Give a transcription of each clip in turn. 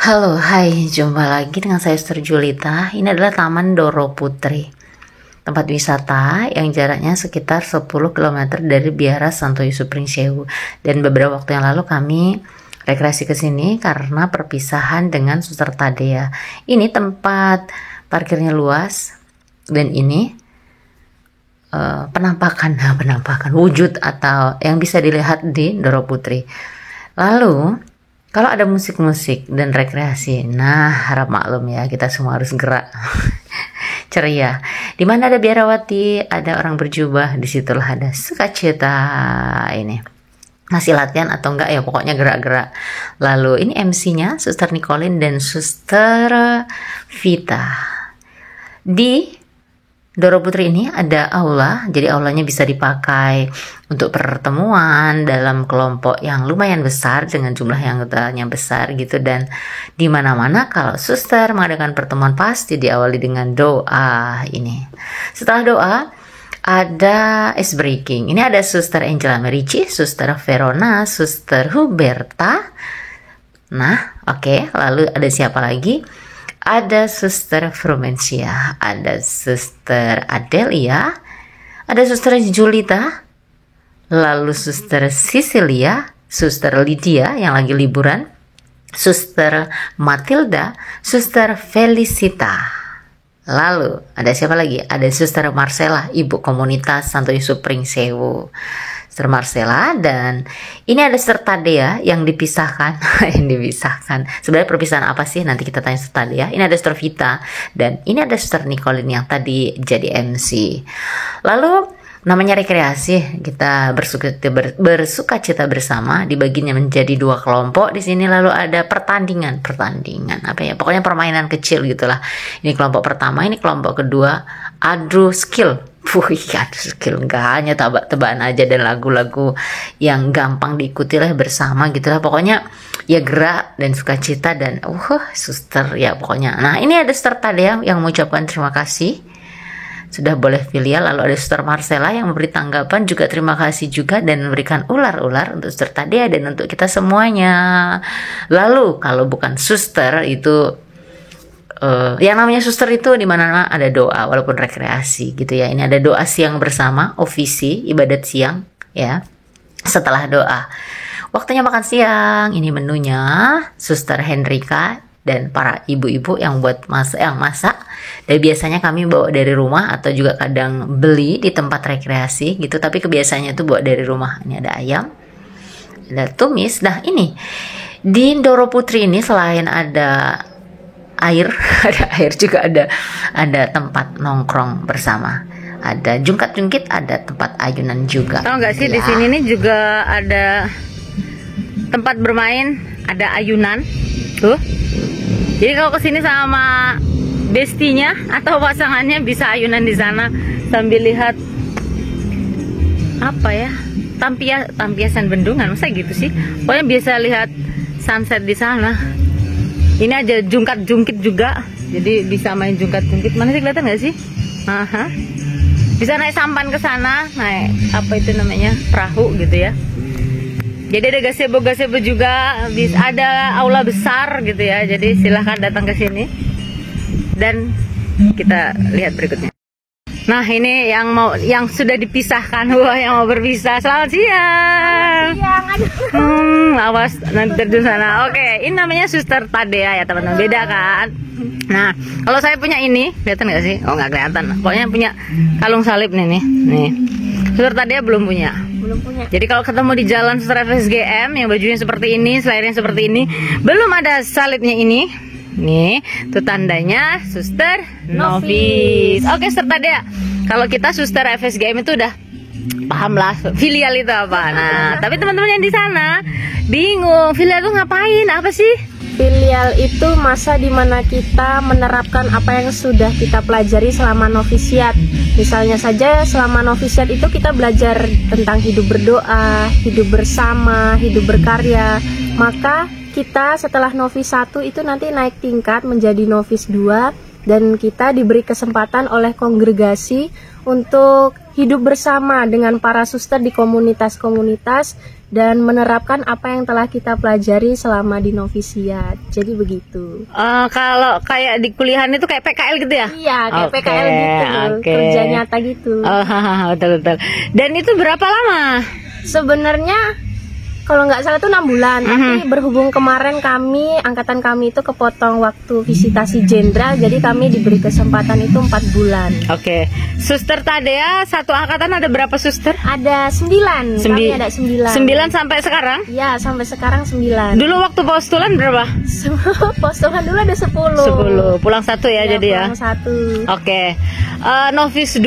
Halo, hai, jumpa lagi dengan saya Suster Julita. Ini adalah Taman Doro Putri, tempat wisata yang jaraknya sekitar 10 km dari Biara Santo Yusuf Pringsewu. Dan beberapa waktu yang lalu kami rekreasi ke sini karena perpisahan dengan Suster Tadea. Ini tempat parkirnya luas dan ini penampakan wujud atau yang bisa dilihat di Doro Putri. Lalu kalau ada musik-musik dan rekreasi, nah harap maklum ya, kita semua harus gerak, ceria. Di mana ada biarawati, ada orang berjubah, disitulah ada sukacita. Ini masih latihan atau enggak ya, pokoknya gerak-gerak. Lalu ini MC-nya Suster Nicolin dan Suster Vita. Di Doro Putri ini ada aula, jadi aulanya bisa dipakai untuk pertemuan dalam kelompok yang lumayan besar dengan jumlah yang anggotanya besar gitu. Dan di mana-mana kalau suster mengadakan pertemuan pasti diawali dengan doa ini. Setelah doa ada ice breaking. Ini ada Suster Angela Merici, Suster Verona, Suster Huberta. Nah, oke. Lalu ada siapa lagi? Ada Suster Frumencia, ada Suster Adelia, ada Suster Julita, lalu Suster Cecilia, Suster Lydia yang lagi liburan, Suster Matilda, Suster Felicita. Lalu ada siapa lagi? Ada Suster Marcella, Ibu Komunitas Santo Yusuf Pringsewu. Suster Marcella, dan ini ada Suster Tadea yang dipisahkan. Sebenarnya perpisahan apa sih? Nanti kita tanya Suster Tadea. Ini ada Suster Vita dan ini ada Suster Nicolin yang tadi jadi MC. Lalu namanya rekreasi, kita bersukacita bersama, dibaginya menjadi 2 kelompok di sini. Lalu ada pertandingan apa ya? Pokoknya permainan kecil gitulah. Ini kelompok pertama, ini kelompok kedua, adu skill. Adu skill, nggak hanya tebak-tebakan aja dan lagu-lagu yang gampang diikuti lah bersama gitulah. Pokoknya ya gerak dan sukacita dan suster ya pokoknya. Nah, ini ada Suster Tadea yang mengucapkan terima kasih sudah boleh filial. Lalu ada Suster Marcella yang memberi tanggapan juga terima kasih juga dan memberikan ular-ular untuk Suster Tadea dan untuk kita semuanya. Lalu kalau bukan suster itu yang namanya suster itu di mana ada doa walaupun rekreasi gitu ya. Ini ada doa siang bersama, ofisi ibadat siang ya. Setelah doa waktunya makan siang. Ini menunya Suster Hendrika dan para ibu-ibu yang masak. Dan biasanya kami bawa dari rumah atau juga kadang beli di tempat rekreasi gitu, tapi kebiasaannya itu bawa dari rumah. Ini ada ayam, ada tumis. Nah, ini di Doro Putri ini selain ada air, ada air juga ada tempat nongkrong bersama. Ada jungkat-jungkit, ada tempat ayunan juga. Tahu nggak sih ya, di sini nih juga ada tempat bermain, ada ayunan. Tuh. Jadi kalau kesini sama bestinya atau pasangannya bisa ayunan di sana sambil lihat apa ya? Tampiasan bendungan, masa gitu sih? Pokoknya biasa lihat sunset di sana. Ini aja jungkat-jungkit juga, jadi bisa main jungkat-jungkit. Mana sih, kelihatan nggak sih? Aha. Bisa naik sampan ke sana, naik apa itu namanya, perahu gitu ya. Jadi ada gazebo juga, ada aula besar gitu ya. Jadi silahkan datang ke sini dan kita lihat berikutnya. Nah, ini yang sudah dipisahkan, yang mau berpisah. Selamat siang. Awas nanti terjun sana. Oke, ini namanya Suster Tadea ya teman-teman. Beda kan? Nah, kalau saya punya ini, kelihatan nggak sih? Oh, nggak kelihatan. Pokoknya punya kalung salib nih. Suster Tadea belum punya. Jadi kalau ketemu di jalan Suster FSGM yang bajunya seperti ini, selayarnya seperti ini, belum ada salibnya ini. Nih, itu tandanya Suster Novis. Oke, Suster Tadea. Kalau kita Suster FSGM itu udah paham lah filial itu apa. Nah, tapi teman-teman yang di sana bingung, filial itu ngapain? Apa sih? Filial itu masa dimana kita menerapkan apa yang sudah kita pelajari selama novisiat. Misalnya saja selama novisiat itu kita belajar tentang hidup berdoa, hidup bersama, hidup berkarya. Maka kita setelah novis 1 itu nanti naik tingkat menjadi novis 2 dan kita diberi kesempatan oleh kongregasi untuk hidup bersama dengan para suster di komunitas-komunitas dan menerapkan apa yang telah kita pelajari selama di novisiat. Jadi begitu. Kalau kayak di kuliahan itu kayak PKL gitu ya? Iya, kayak Oke, PKL gitu, oke. kerja nyata gitu. Betul. Dan itu berapa lama? Sebenarnya kalau nggak salah itu 6 bulan, tapi berhubung kemarin angkatan kami itu kepotong waktu visitasi jenderal, jadi kami diberi kesempatan itu 4 bulan. Oke. Suster Tadea satu angkatan ada berapa suster? Ada 9, kami ada 9. 9 sampai sekarang? Ya, sampai sekarang 9. Dulu waktu postulan berapa? Postulan dulu ada 10. 10. Pulang 1 ya, jadi ya. Pulang 1. Oke. Novis 2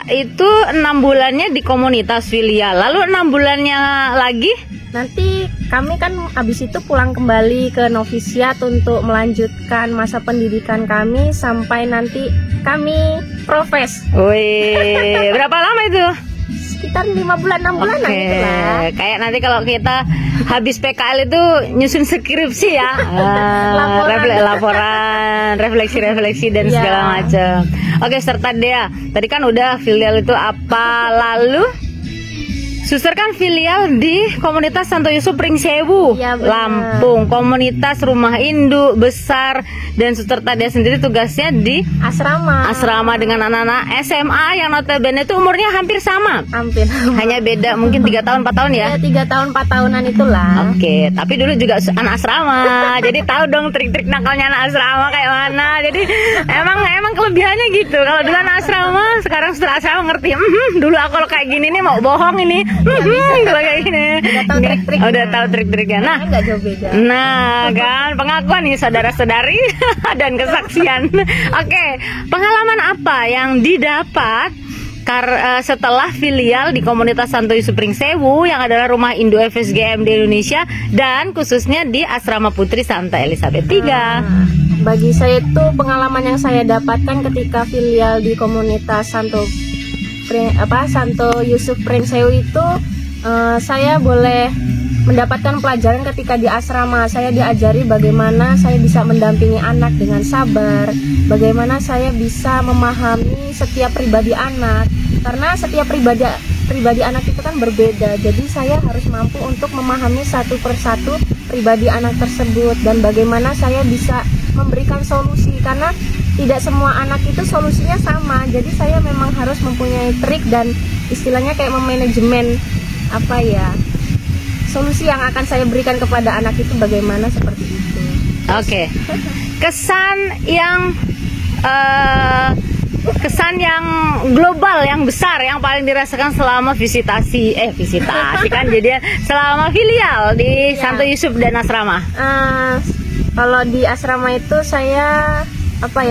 itu 6 bulannya di komunitas filial. Lalu 6 bulannya lagi? Nanti kami kan habis itu pulang kembali ke novisiat untuk melanjutkan masa pendidikan kami sampai nanti kami profes. Wih, berapa lama itu? Sekitar 5 bulan 6 bulan Oke, gitu lah. kayak nanti kalau kita habis PKL itu nyusun skripsi ya. Laporan, refleksi dan Iya. segala macam. Oke, serta Dea. Tadi kan udah filial itu apa, lalu Suster kan filial di komunitas Santo Yusuf Pringsewu, Iya, benar. Lampung, komunitas rumah induk besar, dan Suster Tadea sendiri tugasnya di asrama dengan anak-anak SMA yang notabene itu umurnya hampir sama. Hampir. Hanya beda mungkin 3 tahun 4 tahun ya. Ya 3 tahun 4 tahunan itulah. Oke, tapi dulu juga anak asrama. Jadi tahu dong trik-trik nakalnya anak asrama kayak mana. Jadi emang kelebihannya gitu. Kalau dulu anak asrama, sekarang setelah asrama ngerti. Dulu aku kalau kayak gini nih mau bohong ini. Kalau kayak gini. Udah tahu trik-triknya. Udah tahu trik-triknya. Nah, Nggak jauh beda. Nah, kan pengakuan nih saudara-saudari dan kesaksian. Oke, pengalaman apa yang didapat setelah filial di komunitas Santo Yusuf Pringsewu yang adalah rumah induk FSGM di Indonesia dan khususnya di Asrama Putri Santa Elizabeth III? Bagi saya itu pengalaman yang saya dapatkan ketika filial di komunitas Santo Yusuf Pringsewu itu saya boleh mendapatkan pelajaran ketika di asrama. Saya diajari bagaimana saya bisa mendampingi anak dengan sabar, bagaimana saya bisa memahami setiap pribadi anak, karena setiap pribadi anak itu kan berbeda. Jadi saya harus mampu untuk memahami satu persatu pribadi anak tersebut dan bagaimana saya bisa memberikan solusi, karena tidak semua anak itu solusinya sama. Jadi saya memang harus mempunyai trik dan istilahnya kayak memanajemen solusi yang akan saya berikan kepada anak itu bagaimana, seperti itu. Oke. Kesan yang global, yang besar, yang paling dirasakan selama visitasi kan jadi selama filial di Santo Yusuf dan asrama. Kalau di asrama itu saya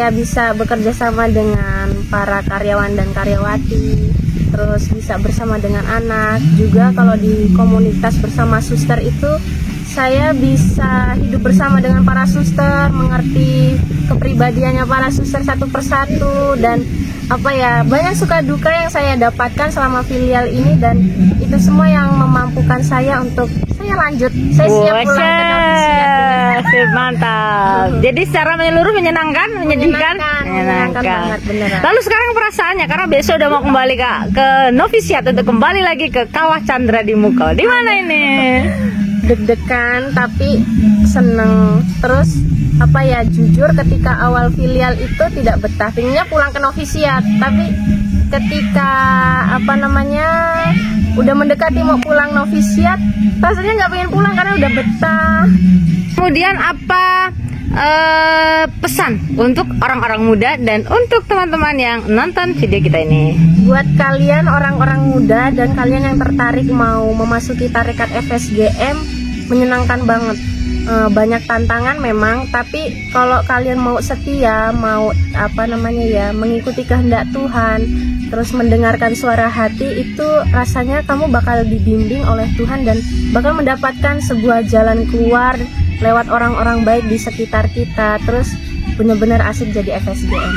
bisa bekerja sama dengan para karyawan dan karyawati, terus bisa bersama dengan anak. Juga kalau di komunitas bersama suster itu saya bisa hidup bersama dengan para suster, mengerti kepribadiannya para suster satu persatu, dan banyak suka duka yang saya dapatkan selama filial ini, dan itu semua yang memampukan saya untuk saya siap pulang ke novisiat. Mantap. Jadi secara menyeluruh menyenangkan, menyedihkan, menyenangkan banget, beneran. Lalu sekarang perasaannya, karena besok udah mau kembali ke novisiat untuk kembali lagi ke Kawah Chandra di Mukau. Di mana ini? Deg-degan tapi seneng. Terus jujur ketika awal filial itu tidak betah, pinginnya pulang ke novisiat, tapi ketika udah mendekati mau pulang novisiat, rasanya nggak pengen pulang karena udah betah. Kemudian apa pesan untuk orang-orang muda dan untuk teman-teman yang nonton video kita ini? Buat kalian orang-orang muda dan kalian yang tertarik mau memasuki tarekat FSGM, menyenangkan banget. Banyak tantangan memang, tapi kalau kalian mau setia, mau mengikuti kehendak Tuhan, terus mendengarkan suara hati, itu rasanya kamu bakal dibimbing oleh Tuhan dan bakal mendapatkan sebuah jalan keluar lewat orang-orang baik di sekitar kita. Terus benar-benar asik jadi FSGM.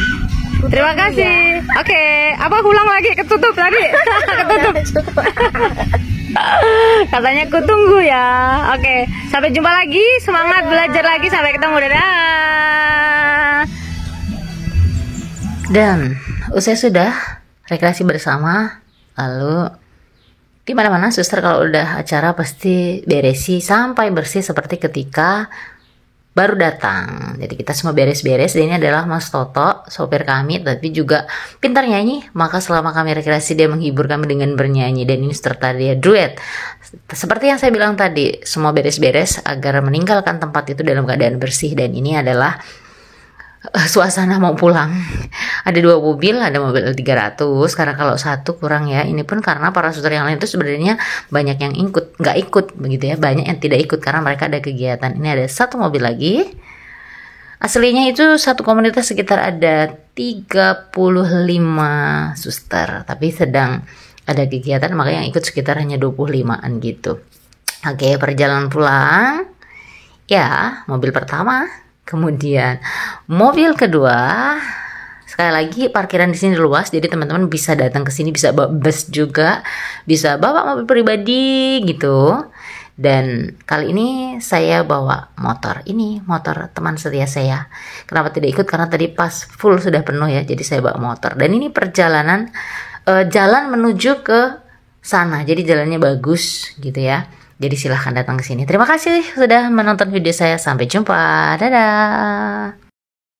Terima kasih. Oke, ulang lagi, ketutup tadi. Ketutup. Katanya kutunggu ya. Oke, sampai jumpa lagi. Semangat belajar lagi. Sampai ketemu. Dadah. Dan usai sudah rekreasi bersama, lalu Di mana-mana suster kalau udah acara pasti beresi sampai bersih seperti ketika baru datang. Jadi kita semua beres-beres. Dan ini adalah Mas Toto, sopir kami, tapi juga pintar nyanyi. Maka selama kami rekreasi dia menghibur kami dengan bernyanyi. Dan ini serta dia duet. Seperti yang saya bilang tadi, semua beres-beres agar meninggalkan tempat itu dalam keadaan bersih. Dan ini adalah suasana mau pulang. Ada 2 mobil, ada mobil 300 karena kalau satu kurang ya. Ini pun karena para suster yang lain itu sebenarnya banyak yang nggak ikut begitu ya, banyak yang tidak ikut karena mereka ada kegiatan. Ini ada 1 mobil lagi. Aslinya itu satu komunitas sekitar ada 35 suster, tapi sedang ada kegiatan maka yang ikut sekitar hanya 25-an gitu. Oke, perjalanan pulang ya, mobil pertama, kemudian mobil kedua. Sekali lagi parkiran di sini luas, jadi teman-teman bisa datang ke sini, bisa bawa bus juga, bisa bawa mobil pribadi gitu. Dan kali ini saya bawa motor. Ini motor teman setia saya. Kenapa tidak ikut? Karena tadi pas full sudah penuh ya, jadi saya bawa motor. Dan ini perjalanan jalan menuju ke sana. Jadi jalannya bagus gitu ya. Jadi silahkan datang ke sini. Terima kasih sudah menonton video saya. Sampai jumpa. Dadah.